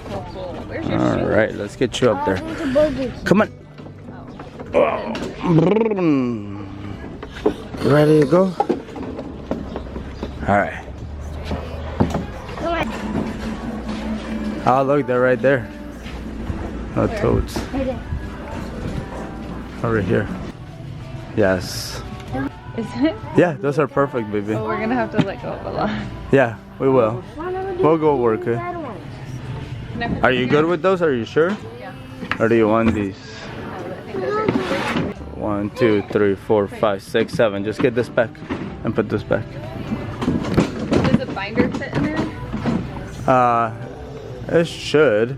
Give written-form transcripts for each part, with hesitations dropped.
Where's your shoe? All right, let's get you up there. Come on. Oh. You ready to go? All right. Oh, look, they're right there. No toads. Over here. Yes. Is it? Yeah, those are perfect, baby. Oh, we're gonna have to let go of a lot. Yeah, we will. We'll go work it. Are you good with those? Are you sure? Yeah. Or do you want these? I think those are 1, 2, 3, 4, 5, 6, 7. Just get this back and put this back. Does a binder fit in there? It should.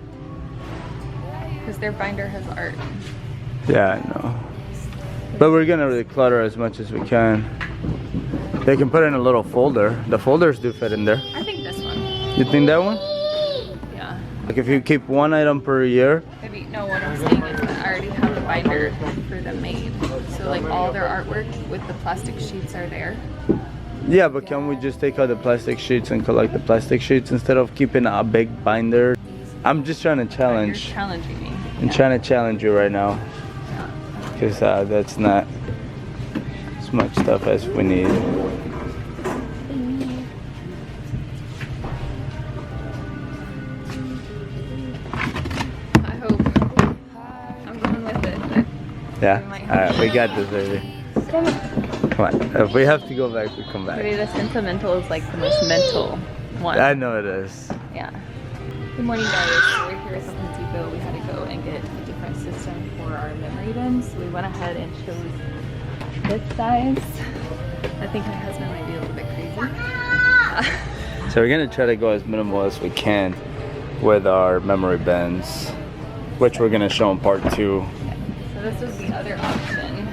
Because their binder has art. Yeah, I know. But we're gonna declutter as much as we can. They can put in a little folder. The folders do fit in there. I think this one. You think that one? Yeah. Like if you keep one item per year. Maybe, no, what I'm saying is that I already have a binder for them made. So like all their artwork with the plastic sheets are there. Yeah, but can we just take out the plastic sheets and collect the plastic sheets instead of keeping a big binder? I'm just trying to challenge. You're challenging me. I'm trying to challenge you right now. Because that's not as much stuff as we need. I hope. I'm going with it. Yeah? Alright, we got this, baby. Come on. If we have to go back, we come back. Maybe the Sentimental is like the most mental one. I know it is. Yeah. Good morning, guys. So we're here at the Home Depot. We had to go and get a different system for our memory bins. So we went ahead and chose this size. I think my husband might be a little bit crazy. So we're gonna try to go as minimal as we can with our memory bins, which we're gonna show in part 2. So this was the other option,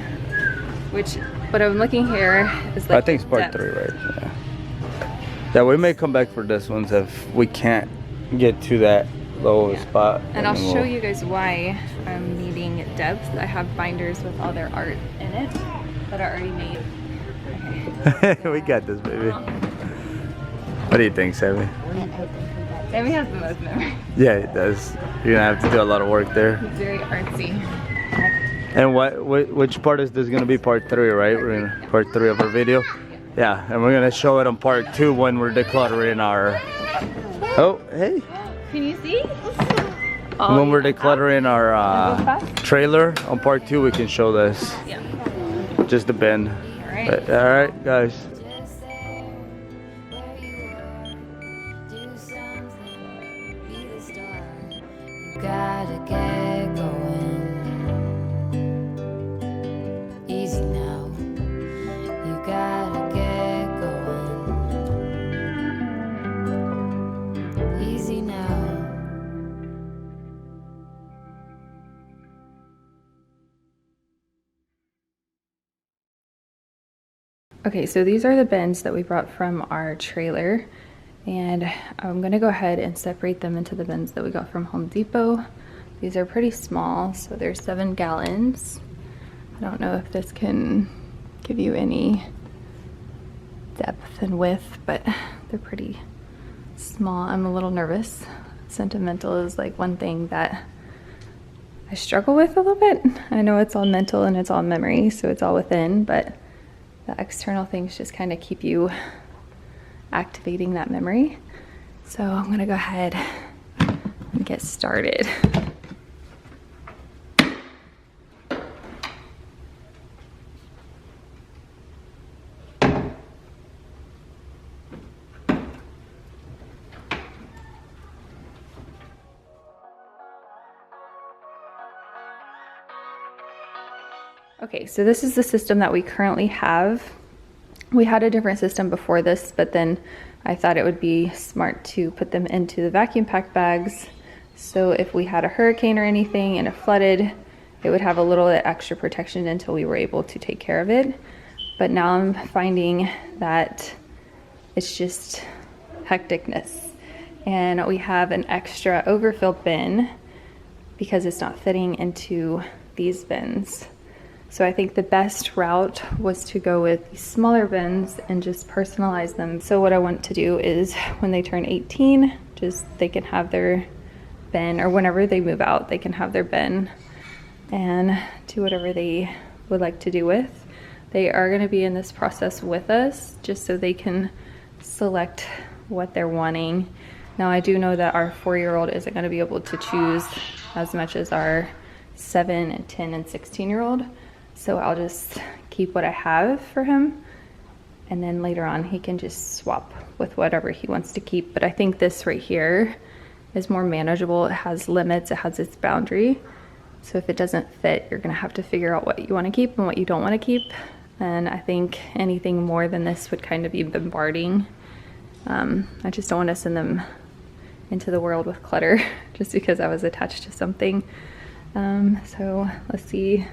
which, what I'm looking here is like I think it's part 3, right? Yeah. Yeah, we may come back for this ones if we can't get to that low spot. And I'll show you guys why I'm needing depth. I have binders with all their art in it that are already made. Okay. We got this, baby. What do you think, Sammy? Sammy has the most memory. Yeah, it does. You're gonna have to do a lot of work there. He's very artsy. And which part is this gonna be? Part 3, right? We're in part 3 of our video. Yeah, and we're gonna show it on part 2 when we're decluttering our. Oh, hey. Can you see? When we're decluttering our trailer on part 2, we can show this. Yeah. Just the bin. All right. All right, guys. Gotta get going. Easy now. You gotta get going. Easy now. Okay, so these are the bins that we brought from our trailer, and I'm gonna go ahead and separate them into the bins that we got from Home Depot. These are pretty small, so they're 7 gallons. I don't know if this can give you any depth and width, but they're pretty small. I'm a little nervous. Sentimental is like one thing that I struggle with a little bit. I know it's all mental and it's all memory, so it's all within, but the external things just kind of keep you activating that memory. So I'm gonna go ahead and get started. Okay, so this is the system that we currently have. We had a different system before this, but then I thought it would be smart to put them into the vacuum pack bags. So if we had a hurricane or anything and it flooded, it would have a little bit extra protection until we were able to take care of it. But now I'm finding that it's just hecticness. And we have an extra overfill bin because it's not fitting into these bins. So I think the best route was to go with these smaller bins and just personalize them. So what I want to do is when they turn 18, just they can have their bin, or whenever they move out, they can have their bin and do whatever they would like to do with. They are going to be in this process with us just so they can select what they're wanting. Now I do know that our 4-year-old isn't going to be able to choose as much as our 7 and 10 and 16-year-old, so I'll just keep what I have for him, and then later on he can just swap with whatever he wants to keep. But I think this right here is more manageable. It has limits, it has its boundary. So if it doesn't fit, you're gonna have to figure out what you wanna keep and what you don't wanna keep. And I think anything more than this would kind of be bombarding. I just don't wanna send them into the world with clutter just because I was attached to something. So let's see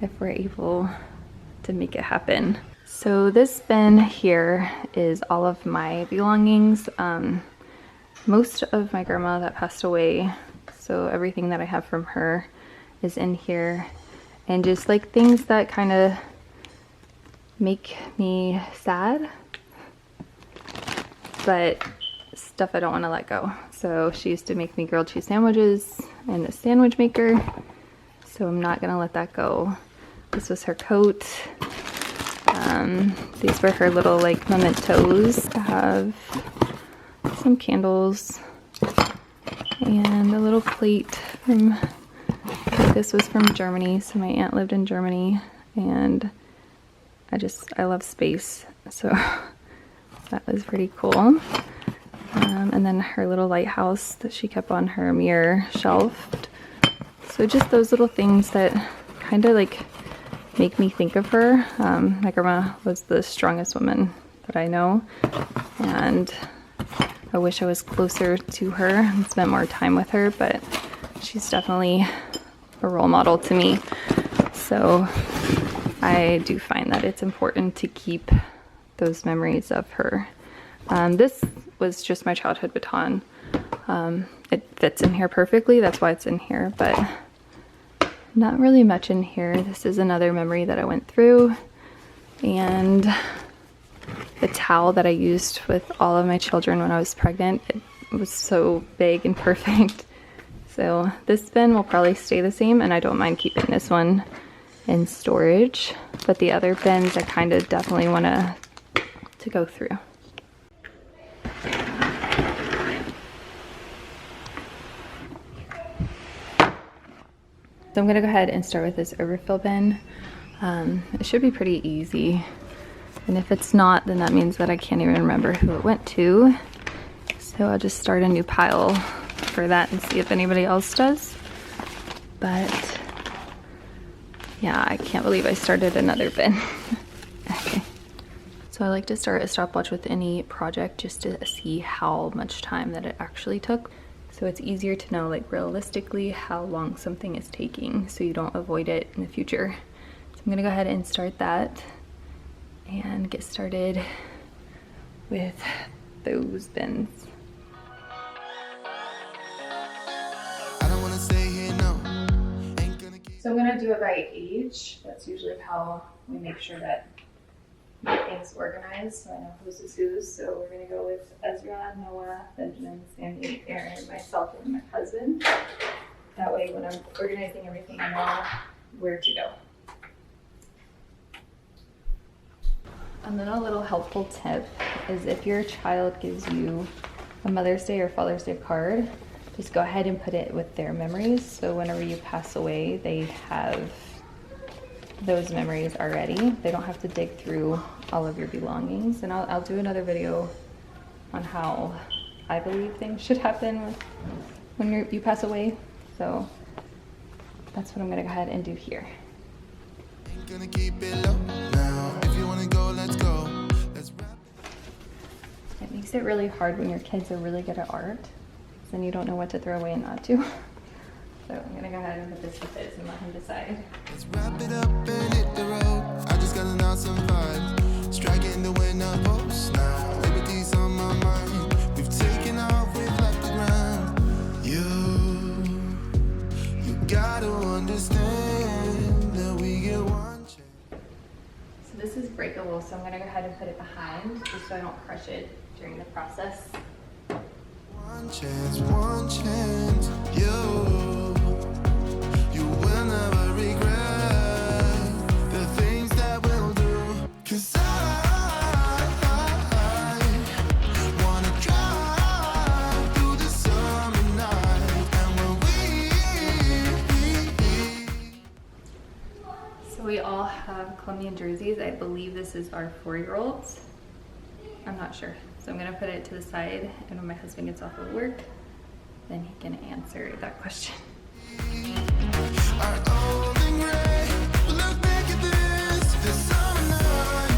if we're able to make it happen. So this bin here is all of my belongings. Most of my grandma that passed away, so everything that I have from her is in here, and just like things that kind of make me sad, but stuff I don't want to let go. So she used to make me grilled cheese sandwiches and a sandwich maker, so I'm not gonna let that go. This was her coat. These were her little like mementos. I have some candles and a little plate from, this was from Germany. So my aunt lived in Germany, and I love space, so that was pretty cool. And then her little lighthouse that she kept on her mirror shelf. So just those little things that kind of like make me think of her. My grandma was the strongest woman that I know, and I wish I was closer to her and spent more time with her, but she's definitely a role model to me. So I do find that it's important to keep those memories of her. This was just my childhood baton. It fits in here perfectly, that's why it's in here, but not really much in here. This is another memory that I went through, and the towel that I used with all of my children when I was pregnant, it was so big and perfect. So this bin will probably stay the same, and I don't mind keeping this one in storage, but the other bins I kind of definitely want to go through. So I'm gonna go ahead and start with this overfill bin. It should be pretty easy. And if it's not, then that means that I can't even remember who it went to. So I'll just start a new pile for that and see if anybody else does. But yeah, I can't believe I started another bin. Okay. So I like to start a stopwatch with any project just to see how much time that it actually took. So it's easier to know like realistically how long something is taking so you don't avoid it in the future. So I'm gonna go ahead and start that and get started with those bins. So I'm gonna do it by age. That's usually how we make sure that things organized, so I know whose is whose. So we're gonna go with Ezra, Noah, Benjamin, Sandy, Aaron, myself, and my husband. That way when I'm organizing everything, I know where to go. And then a little helpful tip is if your child gives you a Mother's Day or Father's Day card, just go ahead and put it with their memories. So whenever you pass away, they have those memories already. They don't have to dig through all of your belongings. And I'll do another video on how I believe things should happen when you pass away. So that's what I'm gonna go ahead and do here. Gonna keep it low now. If you wanna go, let's go. It makes it really hard when your kids are really good at art. Then you don't know what to throw away and not to. So I'm gonna go ahead and put this with this and let him decide. Let's wrap it up and hit the road. I just got an awesome vibe. Striking the winner post now. Liberty's on my mind. We've taken off, we've left the ground. You gotta understand that we get one chance. So this is breakable, so I'm gonna go ahead and put it behind just so I don't crush it during the process. One chance, you will never regret the things that we'll do. 'Cause I wanna drive through the summer night, and So we all have Colombian jerseys. I believe this is our 4-year-old's. I'm not sure. So I'm gonna put it to the side, and when my husband gets off of work, then he can answer that question. our only gray. Look back at this summer night.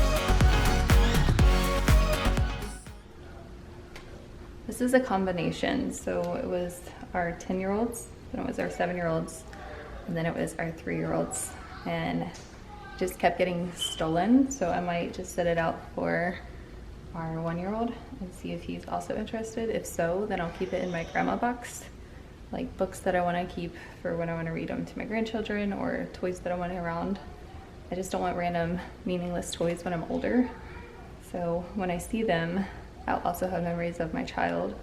This is a combination. So it was our 10-year-olds, then it was our 7-year-olds, and then it was our 3-year-olds, and just kept getting stolen. So I might just set it out for our 1-year-old and see if he's also interested. If so, then I'll keep it in my grandma box, like books that I want to keep for when I want to read them to my grandchildren, or toys that I want around. I just don't want random meaningless toys when I'm older. So when I see them, I'll also have memories of my child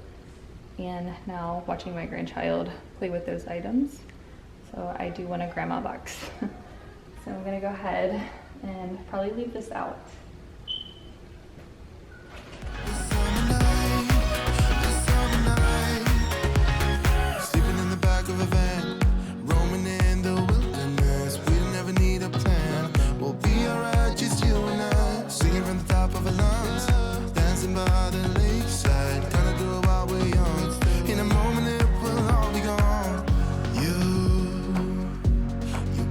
and now watching my grandchild play with those items. So I do want a grandma box. So I'm gonna go ahead and probably leave this out. Sleeping in the back of a van, roaming in the wilderness. We never need a plan. We'll be alright, just you and I. Singing from the top of our lungs, dancing by the lakeside. Gonna do it while we're young. In a moment it will all be gone. You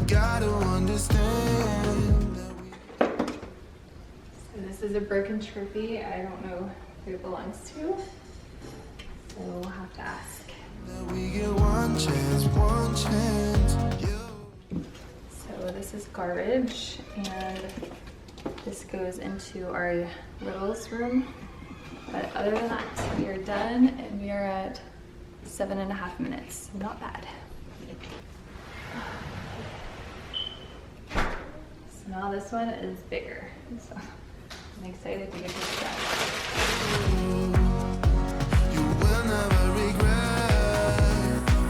gotta understand that we. So this is a broken trophy. I don't know who it belongs to, so we'll have to ask. That we get one chance, one chance. So this is garbage, and this goes into our littles room. But other than that, we are done, and we are at 7.5 minutes. Not bad. So now this one is bigger. So I'm excited to get this done. You will never regret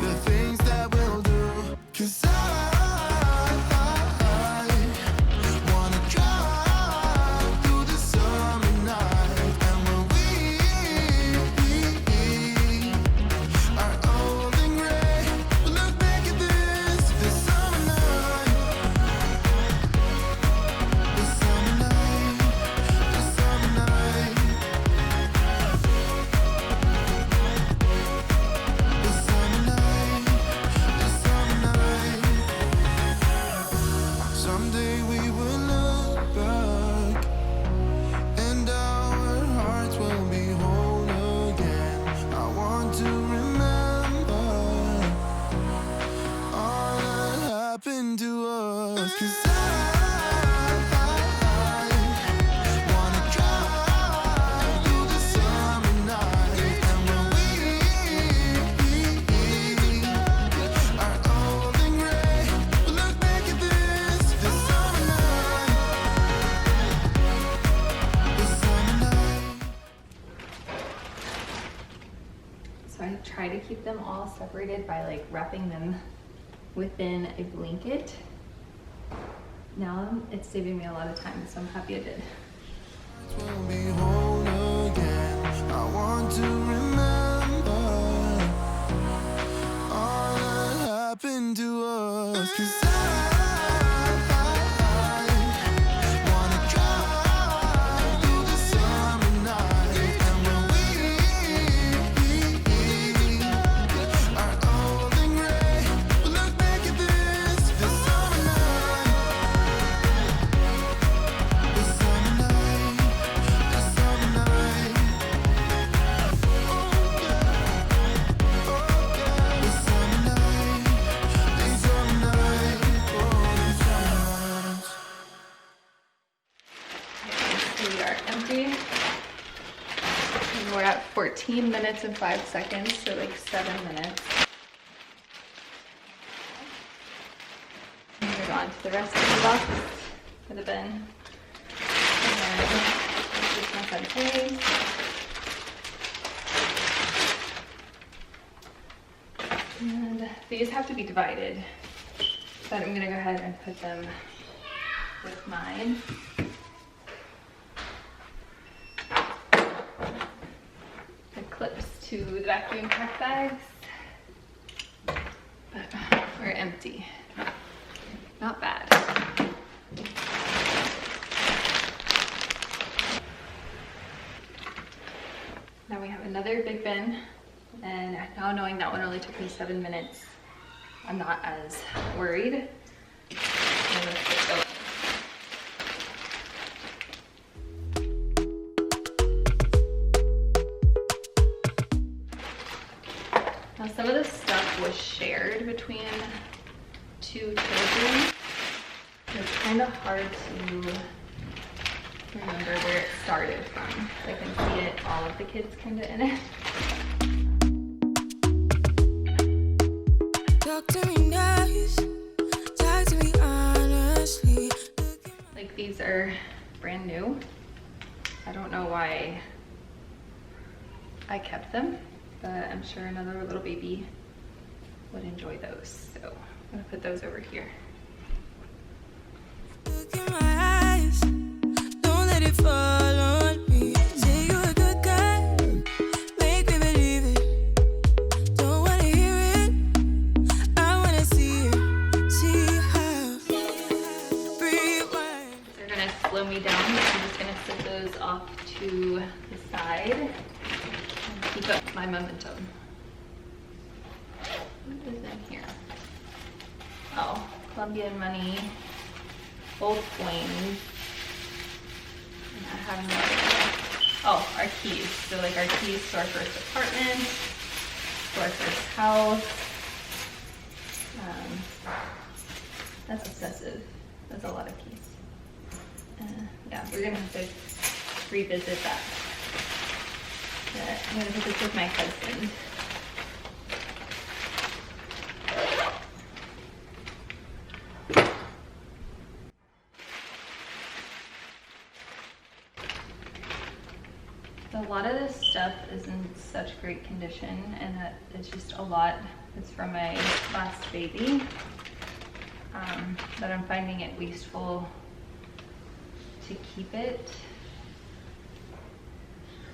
the things that we'll do. 'Cause I wanna drive through the summer night, and when we are old and gray, we'll look back at this summer night. The summer night, the summer night. The summer night, the summer night. Someday we will look back, and our hearts will be whole again. I want to remember all that happened to us. 'Cause I wanna drive through the summer night, and when we are old and gray, we'll look back at this summer night. The summer night. So I try to keep them all separated by like wrapping them within a blanket. Now it's saving me a lot of time, so I'm happy I did. Will be whole again. I want to remember all that happened to us. 'Cause I wanna drive through the summer night, and when we are old and gray, we'll look back at this summer night. The summer night, the summer night. Oh yeah, the summer night, the summer night, oh the summer nights. So we are empty. And we're at 14 minutes and 5 seconds, so like 7 minutes. Move on to the rest of the box for the bin. And this is my son's toys. these have to be divided, but I'm gonna go ahead and put them with mine. The clips to the vacuum pack bags, but we're empty. Not bad. Now we have another big bin, and now knowing that one only took me 7 minutes, I'm not as worried. I'm gonna keep going. Now some of this stuff was shared between 2 children. It's kind of hard to remember where it started from. I can see it, all of the kids kind of in it. Talk to me nice, talk to me honestly. Like these are brand new. I don't know why I kept them, but I'm sure another little baby would enjoy those. So I'm gonna put those over here. Look in my eyes, don't let it fall on me. Say you a good guy, make me believe it. Don't wanna hear it, I wanna see it. See how, rewind. They're gonna slow me down. I'm just gonna set those off to the side and keep up my momentum. What is in here? Oh, Colombian money, old coins. And I have no idea. Oh, our keys. So like our keys to our first apartment, to our first house. That's excessive. That's a lot of keys. Yeah, we're gonna have to revisit that. I'm gonna put this with my husband. A lot of this stuff is in such great condition, and that it's just a lot. It's from my last baby, that I'm finding it wasteful to keep it.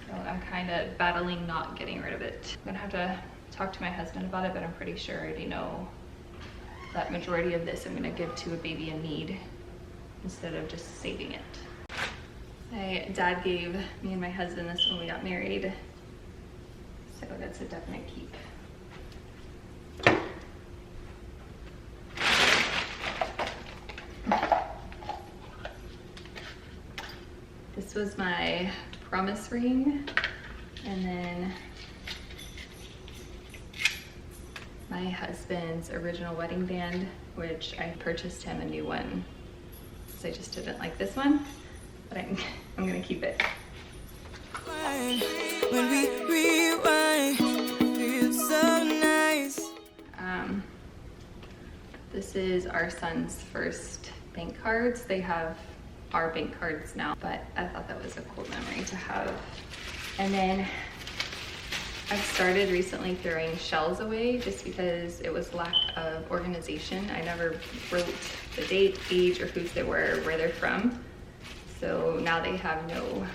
So I'm kind of battling not getting rid of it. I'm gonna have to talk to my husband about it, but I'm pretty sure I already know that majority of this I'm gonna give to a baby in need instead of just saving it. My dad gave me and my husband this when we got married, so that's a definite keep. This was my promise ring, and then my husband's original wedding band, which I purchased him a new one, because I just didn't like this one, but I'm gonna keep it. When we rewind, feels so nice. This is our son's first bank cards. They have our bank cards now, but I thought that was a cool memory to have. And then I've started recently throwing shells away just because it was lack of organization. I never wrote the date, age, or whose they were, where they're from. So now they have no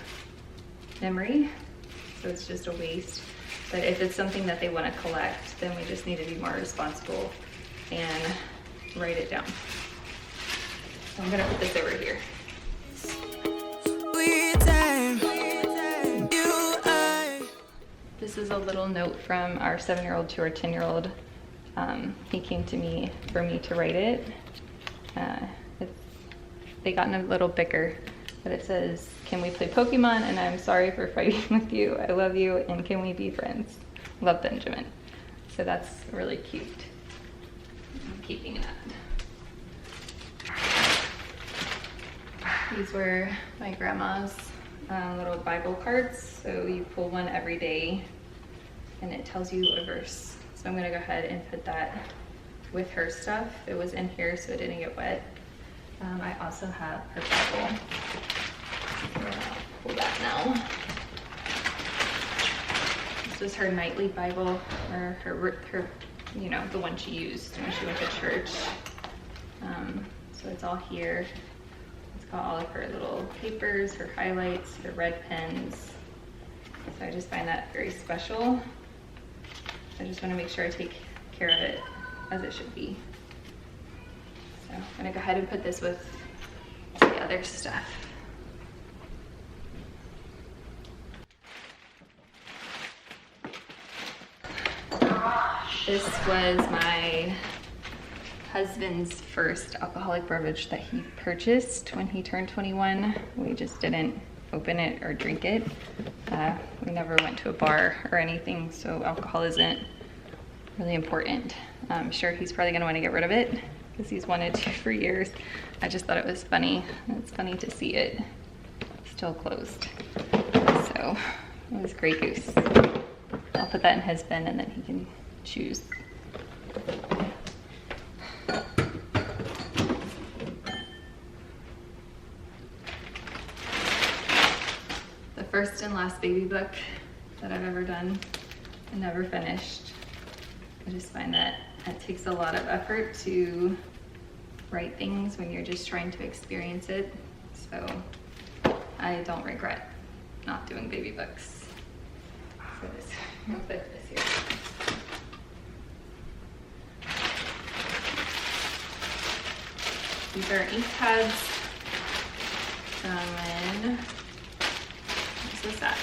memory, so it's just a waste. But if it's something that they want to collect, then we just need to be more responsible and write it down. So I'm gonna put this over here. This is a little note from our 7-year-old to our 10-year-old. He came to me for me to write it. They got in a little bicker, but it says, "Can we play Pokemon? And I'm sorry for fighting with you. I love you, and can we be friends? Love, Benjamin." So that's really cute. I'm keeping that. These were my grandma's little Bible cards. So you pull one every day and it tells you a verse. So I'm gonna go ahead and put that with her stuff. It was in here so it didn't get wet. I also have her Bible. So I'll pull that now. This was her nightly Bible, or her you know, the one she used when she went to church. So it's all here. It's got all of her little papers, her highlights, her red pens. So I just find that very special. I just want to make sure I take care of it as it should be. So I'm gonna go ahead and put this with the other stuff. This was my husband's first alcoholic beverage that he purchased when he turned 21. We just didn't open it or drink it. We never went to a bar or anything, so alcohol isn't really important. I'm sure he's probably gonna wanna get rid of it because he's wanted to for years. I just thought it was funny. It's funny to see it still closed. So it was Grey Goose. I'll put that in his bin and then he can choose. The first and last baby book that I've ever done and never finished. I just find that it takes a lot of effort to write things when you're just trying to experience it. So I don't regret not doing baby books. So this, I'm gonna put this here. These are ink pads from, what's this at?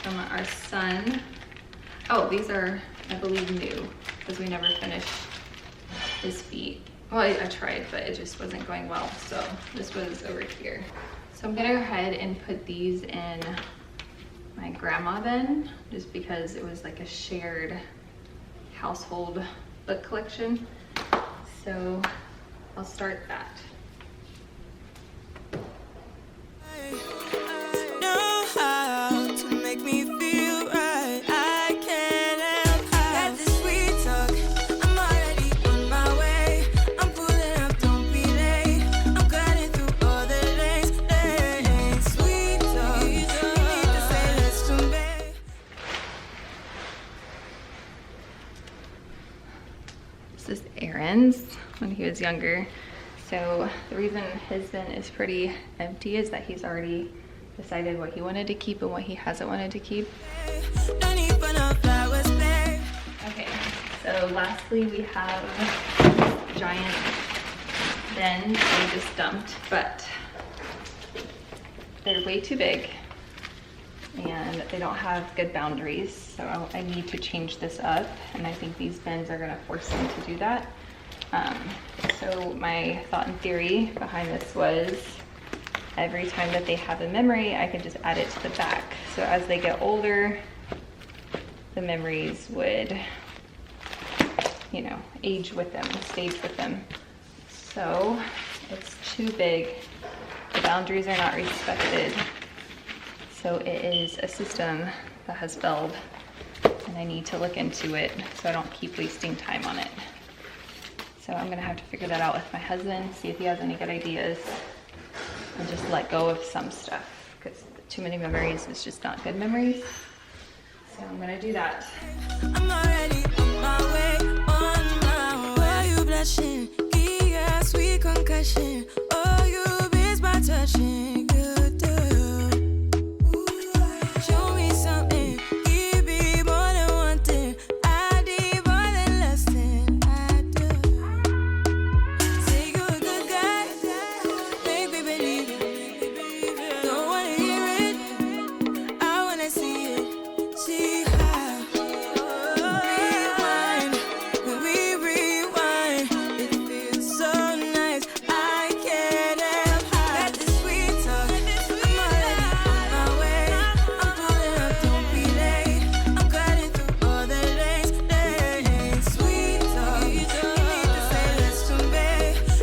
From our son. Oh, these are, I believe, new because we never finished his feet. Well, I tried, but it just wasn't going well. So this was over here. So I'm gonna go ahead and put these in my grandma bin just because it was like a shared household book collection. So I'll start that. Know how to make me feel right. I can't help got this sweet talk. I'm already on my way. I'm pulling up, don't be late. I'm cutting through all the lanes. Sweet talk. You need to say let's convey. This is Aaron's when he was younger. So the reason his bin is pretty empty is that he's already decided what he wanted to keep and what he hasn't wanted to keep. No need for no flowers, babe. Okay, so lastly we have giant bins we just dumped, but they're way too big and they don't have good boundaries. So I need to change this up, and I think these bins are gonna force them to do that. So my thought and theory behind this was every time that they have a memory, I can just add it to the back. So as they get older, the memories would, you know, age with them, stage with them. So it's too big. The boundaries are not respected. So it is a system that has failed, and I need to look into it so I don't keep wasting time on it. So I'm gonna have to figure that out with my husband, see if he has any good ideas, and just let go of some stuff, because too many memories is just not good memories. So I'm gonna do that. I'm already on my way, on my way. Why you blushing? Yeah, sweet concussion. Oh, you miss my touching. Good do. Show me something. Give me more than one thing. I need more than less than I do. Say you a good guy. Make me believe it. Don't wanna hear it. I wanna see it. See how. Rewind. When we rewind, it feels so nice. I can't help how. Got this sweet talk. I'm already on my way. I'm pulling up, don't be late. I'm cutting through all the lanes. Sweet talk. You need to say let's convey.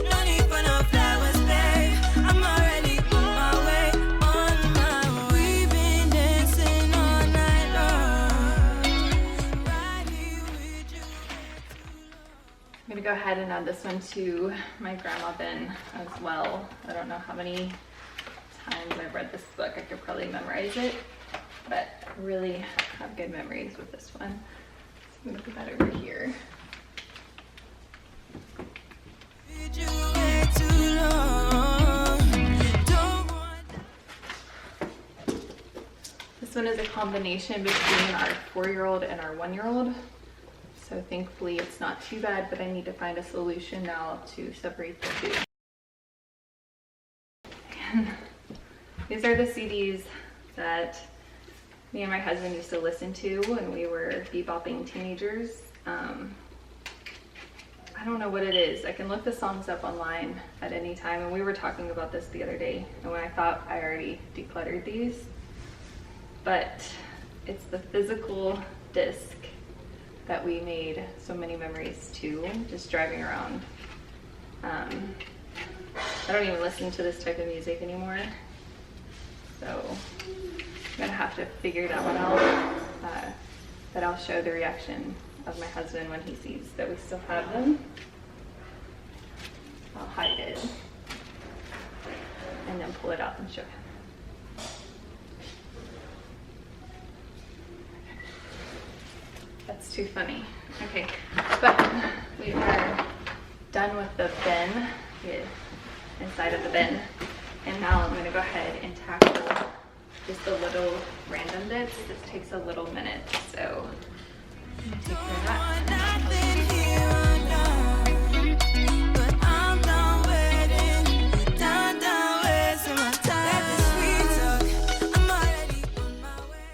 No need for no flowers, babe. I'm already on my way, on my way. We've been dancing all night long. Right here with you. I'm gonna go ahead and add this one to my grandma bin as well. I don't know how many times I've read this book. I could probably memorize it, but I really have good memories with this one. I'm gonna put that over here. Did you wait too long? Don't want This one is a combination between our 4-year-old and our 1-year-old. So thankfully it's not too bad, but I need to find a solution now to separate the two. And these are the CDs that me and my husband used to listen to when we were bebopping teenagers. I don't know what it is. I can look the songs up online at any time, and we were talking about this the other day, and when I thought I already decluttered these, but it's the physical disc that we made so many memories to, just driving around. I don't even listen to this type of music anymore, so I'm gonna have to figure that one out, but I'll show the reaction of my husband when he sees that we still have them. I'll hide it and then pull it out and show him. That's too funny. Okay, but we are done with the bin, inside of the bin, and now I'm gonna go ahead and tackle just the little random bits. This takes a little minute, so I'm gonna take care of that. nothing here or now. But I'm done waiting, done wasting my time. Let the sweet talk, I'm already on my way.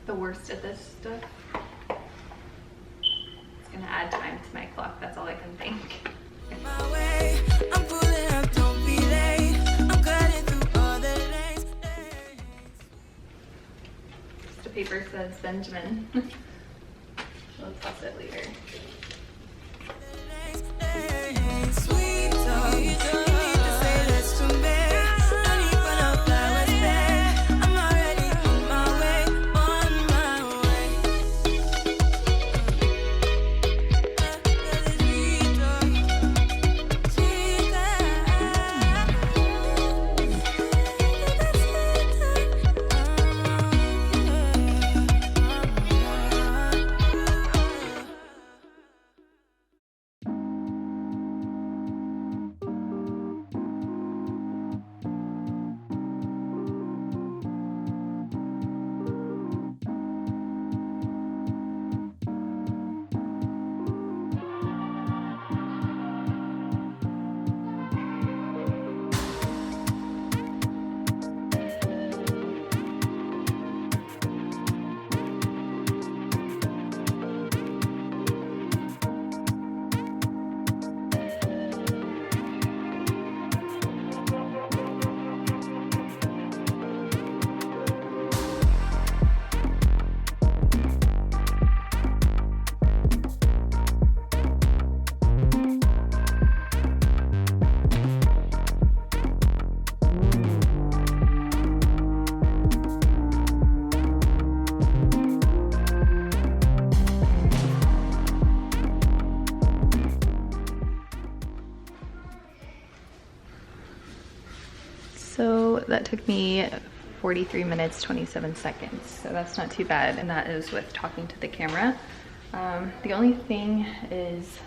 The worst at this stuff. It's gonna add time to my clock, that's all I can think. My way, I'm pulling up, don't be late. I'm cutting through all the lanes. The paper says Benjamin. We'll toss it later. Sweet talk, you need to say less to me. No need for no flowers, babe. I'm already on my way, on my way. Sweet talk, sweet So that took me 43 minutes, 27 seconds. So that's not too bad. And that is with talking to the camera. The only thing is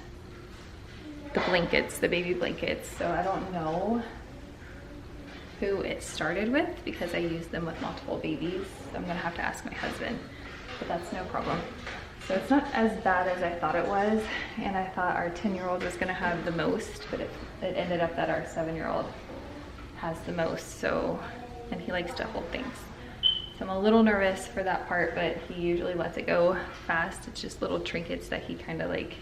the blankets, the baby blankets. So I don't know who it started with because I used them with multiple babies. So I'm gonna have to ask my husband, but that's no problem. So it's not as bad as I thought it was. And I thought our 10-year-old was gonna have the most, but it ended up that our 7-year-old has the most, so, and he likes to hold things. So I'm a little nervous for that part, but he usually lets it go fast. It's just little trinkets that he kind of like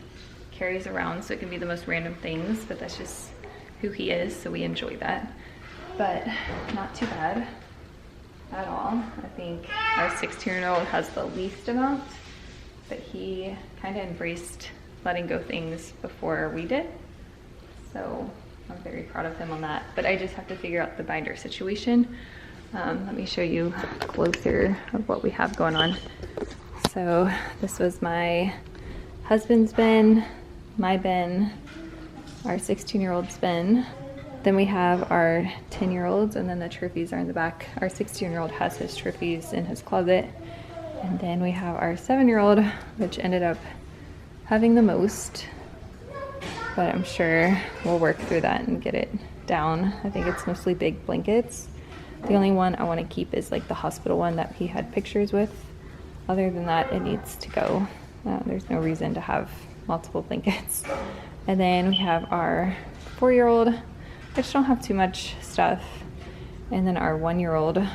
carries around, so it can be the most random things, but that's just who he is, so we enjoy that. But not too bad at all. I think our 16-year-old has the least amount, but he kind of embraced letting go things before we did. So I'm very proud of him on that, but I just have to figure out the binder situation. Let me show you closer of what we have going on. So this was my husband's bin, my bin, our 16-year-old's bin. Then we have our 10-year-olds, and then the trophies are in the back. Our 16-year-old has his trophies in his closet. And then we have our 7-year-old, which ended up having the most, but I'm sure we'll work through that and get it down. I think it's mostly big blankets. The only one I want to keep is like the hospital one that he had pictures with. Other than that, it needs to go. There's no reason to have multiple blankets. And then we have our 4-year-old, which don't have too much stuff. And then our 1-year-old,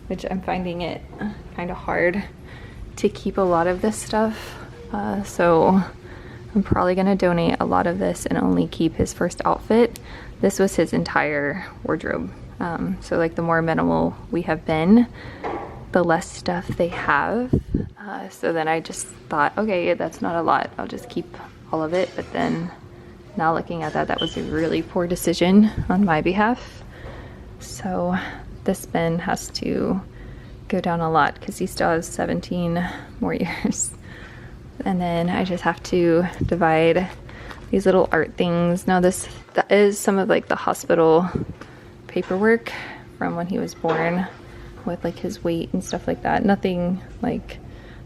which I'm finding it kind of hard to keep a lot of this stuff. So I'm probably gonna donate a lot of this and only keep his first outfit. This was his entire wardrobe. So like the more minimal we have been, the less stuff they have. So then I just thought, okay, that's not a lot. I'll just keep all of it. But then now looking at that, that was a really poor decision on my behalf. So this bin has to go down a lot because he still has 17 more years. And then I just have to divide these little art things. Now that is some of like the hospital paperwork from when he was born with like his weight and stuff like that. Nothing like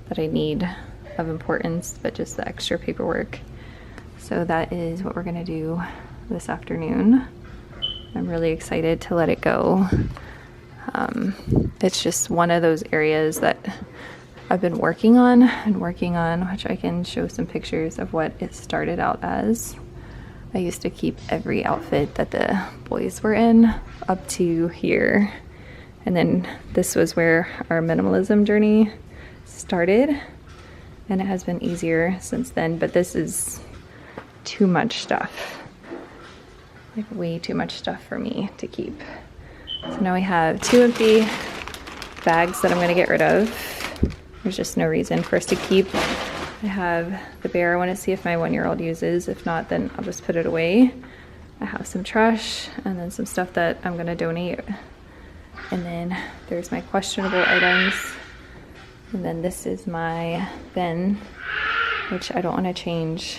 that I need of importance, but just the extra paperwork. So that is what we're gonna do this afternoon. I'm really excited to let it go. It's just one of those areas that I've been working on, which I can show some pictures of what it started out as. I used to keep every outfit that the boys were in up to here. And then this was where our minimalism journey started. And it has been easier since then, but this is too much stuff. Like way too much stuff for me to keep. So now we have 2 empty bags that I'm gonna get rid of. There's just no reason for us to keep. I have the bear I want to see if my 1-year-old uses. If not, then I'll just put it away. I have some trash and then some stuff that I'm gonna donate. And then there's my questionable items. And then this is my bin, which I don't want to change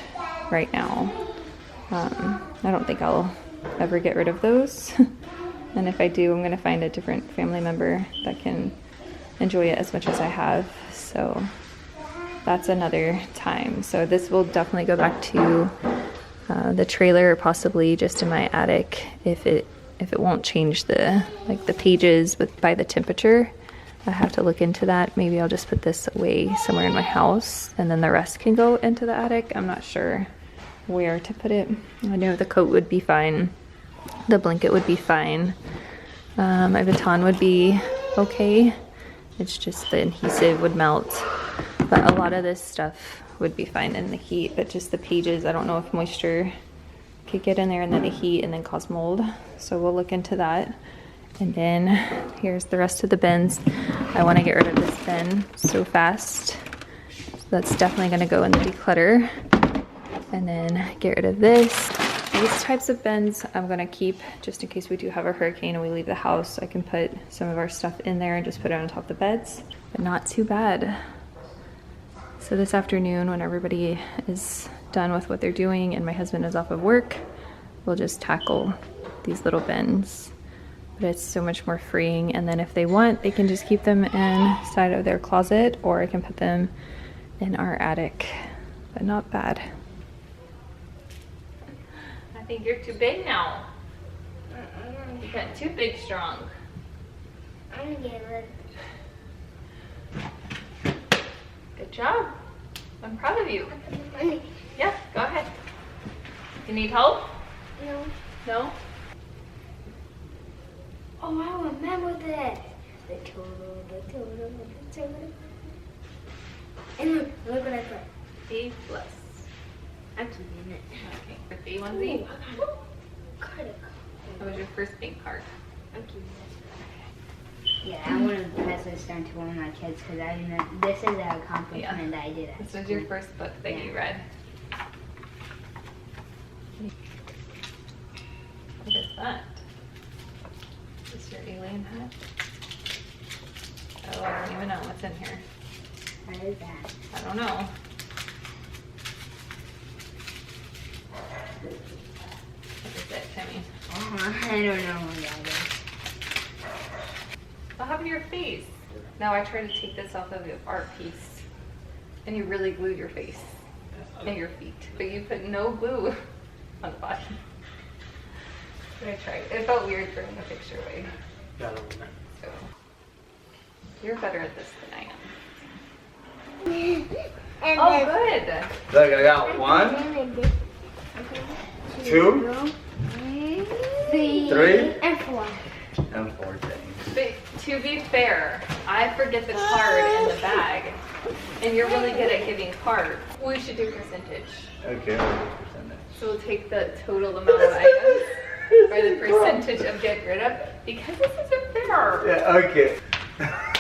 right now. I don't think I'll ever get rid of those. And if I do, I'm gonna find a different family member that can enjoy it as much as I have. So that's another time. So this will definitely go back to the trailer, or possibly just in my attic if it won't change the pages by the temperature. I have to look into that. Maybe I'll just put this away somewhere in my house and then the rest can go into the attic. I'm not sure where to put it. I know the coat would be fine. The blanket would be fine. My baton would be okay. It's just the adhesive would melt. But a lot of this stuff would be fine in the heat, but just the pages, I don't know if moisture could get in there and then the heat and then cause mold. So we'll look into that. And then here's the rest of the bins. I want to get rid of this bin so fast. So that's definitely going to go in the declutter. And then get rid of this. These types of bins I'm going to keep just in case we do have a hurricane and we leave the house. I can put some of our stuff in there and just put it on top of the beds, but not too bad. So this afternoon, when everybody is done with what they're doing and my husband is off of work, we'll just tackle these little bins. But it's so much more freeing. And then if they want, they can just keep them inside of their closet, or I can put them in our attic, but not bad. I think you're too big now. You got too big strong. I'm gonna get rid Good job. I'm proud of you. of Yeah, go ahead. You need help? No. No? Oh, I remember this. The total. And look what I put. A+. I'm keeping it. Okay, birthday onesie. Credit card. That was your first bank card. I'm keeping it. Yeah, I want to pass this down to one of my kids because this is an accomplishment that I did. This was your first book that you read. What is that? Is this your alien hat? Oh, I don't even know what's in here. What is that? I don't know. What is it, Timmy? I don't know what that is. What happened to your face? Now I try to take this off of the art piece, and you really glue your face and your feet, but you put no glue on the body. But I tried. It felt weird throwing the picture away. So you're better at this than I am. And Oh, good. Look, I got 1, 2, 3, and 4. and 4 things. But to be fair, I forget the card in the bag, and you're really good at giving cards. We should do percentage. Okay, what is percentage? So we'll take the total amount of items, or the percentage of get rid of, because this isn't fair. Yeah, okay.